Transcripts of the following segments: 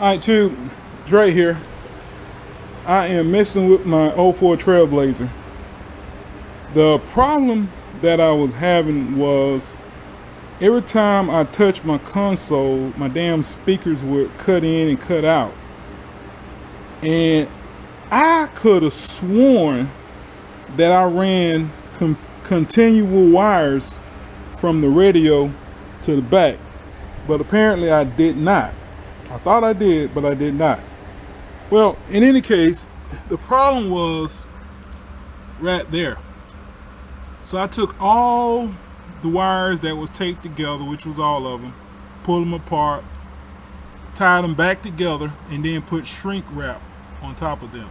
Alright, tube, Dre here. I am messing with my 04 Trailblazer. The problem that I was having was every time I touched my console, my damn speakers would cut in and cut out. And I could have sworn that I ran continual wires from the radio to the back, but apparently I did not. I thought I did, but I did not. Well, in any case, the problem was right there. So I took all the wires that was taped together, which was all of them, pulled them apart, tied them back together, and then put shrink wrap on top of them.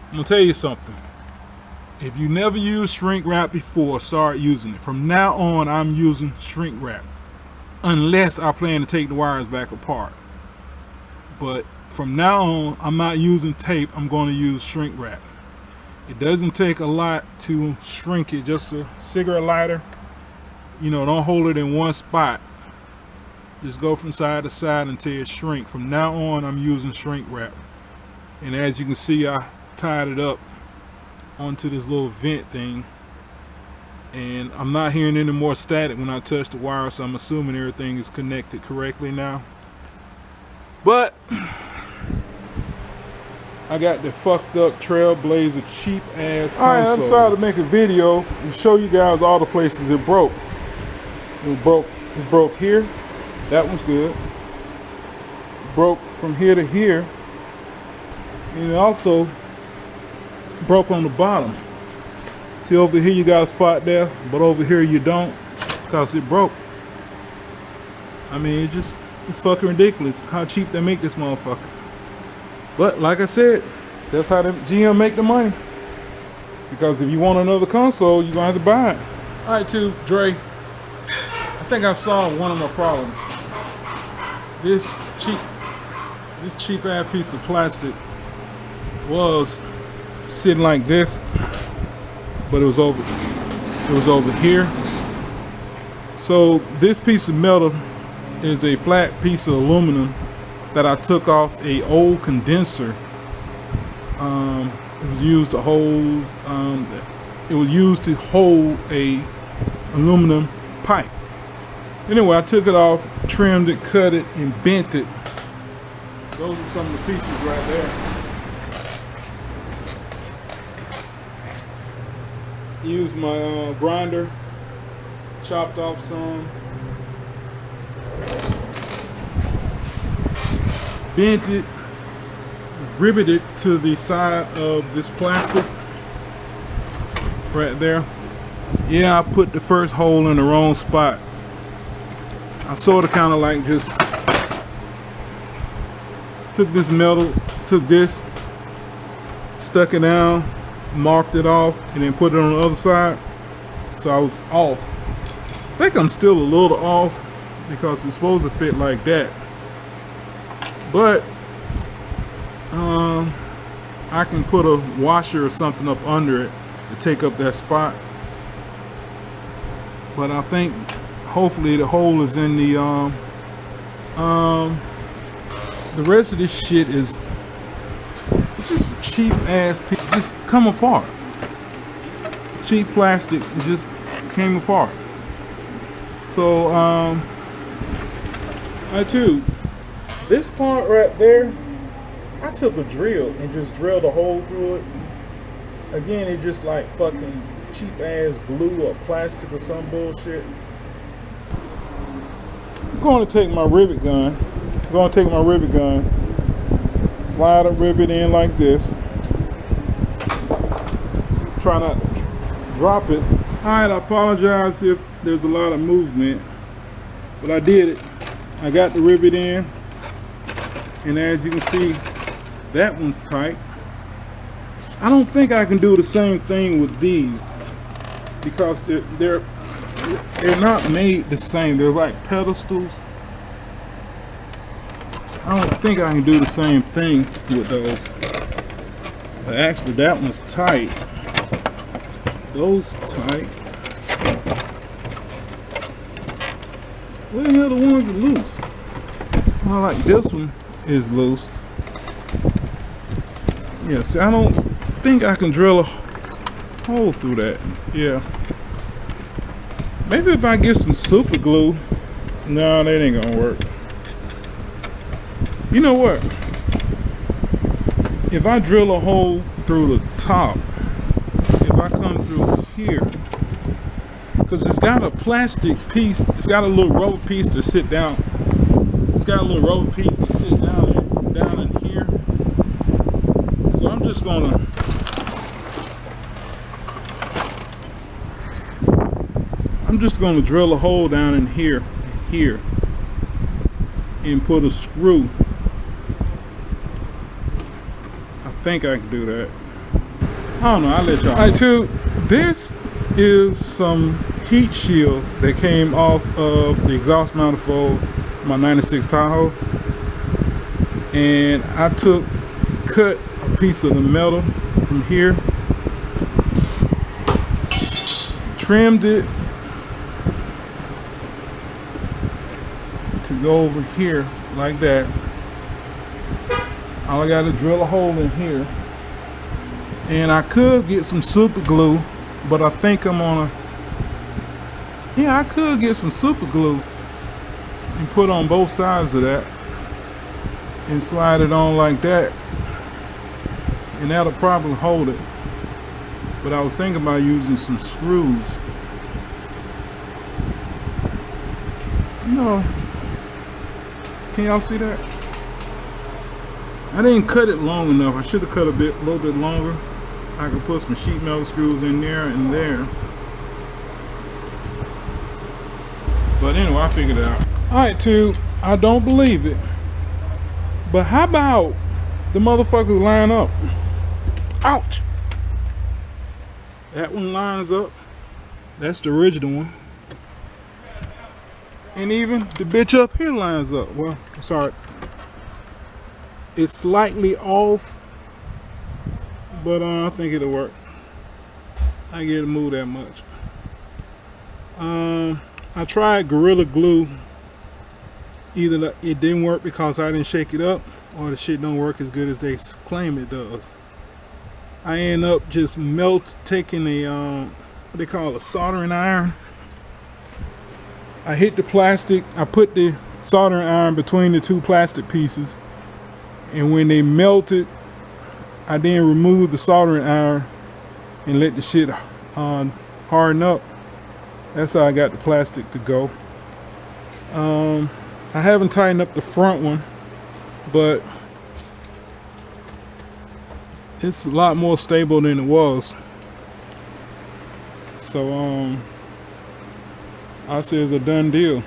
I'm gonna tell you something. If you never used shrink wrap before, start using it. From now on, I'm using shrink wrap, unless I plan to take the wires back apart. But from now on, I'm not using tape. I'm going to use shrink wrap. It doesn't take a lot to shrink it. Just a cigarette lighter. You know, don't hold it in one spot. Just go from side to side until it shrinks. From now on, I'm using shrink wrap. And as you can see, I tied it up onto this little vent thing. And I'm not hearing any more static when I touch the wire, so I'm assuming everything is connected correctly now. But I got the fucked up Trailblazer cheap ass console. Alright, I decided to make a video and show you guys all the places it broke. It broke here. That one's good. It broke from here to here. And it also broke on the bottom. See, over here you got a spot there, but over here you don't, because it broke. I mean, it's fucking ridiculous how cheap they make this motherfucker. But like I said, that's how the GM make the money. Because if you want another console, you're gonna have to buy it. Alright, too, Dre. I think I've solved one of my problems. This cheap ass piece of plastic was sitting like this, but it was over here. So this piece of metal is a flat piece of aluminum that I took off a old condenser. It was used to hold a aluminum pipe. Anyway, I took it off, trimmed it, cut it, and bent it. Those are some of the pieces right there. Used my grinder, chopped off some, bent it, riveted to the side of this plastic right there. Yeah, I put the first hole in the wrong spot. I sort of kind of like just took this metal, took this, stuck it down, marked it off, and then put it on the other side. So I was off. I think I'm still a little off because it's supposed to fit like that. But I can put a washer or something up under it to take up that spot. But I think hopefully the hole is in the rest of this shit is just cheap ass piece, just come apart. Cheap plastic, it just came apart. So this part right there, I took a drill and just drilled a hole through it. Again, it just like fucking cheap ass glue or plastic or some bullshit. I'm going to take my rivet gun. Slide a rivet in like this. Try not to drop it. Alright, I apologize if there's a lot of movement, but I did it. I got the rivet in, and as you can see, that one's tight. I don't think I can do the same thing with these because they're not made the same. They're like pedestals. I don't think I can do the same thing with those. But actually, that one's tight. Those tight. Where the hell are the ones that loose? Well, like this one is loose. Yeah, see, I don't think I can drill a hole through that. Yeah. Maybe if I get some super glue. No, that ain't gonna work. You know what? If I drill a hole through the top, if I come through here, because it's got a plastic piece, it's got a little rubber piece to sit down. It's got a little rubber piece to sit down in here. So I'm just gonna drill a hole down in here, and put a screw. I think I can do that. I don't know, I'll let y'all know. Alright, too, this is some heat shield that came off of the exhaust manifold of my 96 Tahoe. And I cut a piece of the metal from here, trimmed it to go over here like that. All I got to drill a hole in here, and I could get some super glue, but I think I'm gonna, yeah, I could get some super glue and put on both sides of that and slide it on like that, and that'll probably hold it. But I was thinking about using some screws. You know, can y'all see that? I didn't cut it long enough. I should have cut a little bit longer. I could put some sheet metal screws in there and there. But anyway, I figured it out. Alright, tube, I don't believe it, but how about the motherfuckers line up? Ouch! That one lines up. That's the original one. And even the bitch up here lines up. Well, I'm sorry. It's slightly off, but I think it'll work. I get it to move that much. I tried Gorilla Glue. Either it didn't work because I didn't shake it up, or the shit don't work as good as they claim it does. I end up just taking a what they call a soldering iron. I hit the plastic. I put the soldering iron between the two plastic pieces, and when they melted, I then removed the soldering iron and let the shit harden up. That's how I got the plastic to go. I haven't tightened up the front one, but it's a lot more stable than it was. So I say it's a done deal.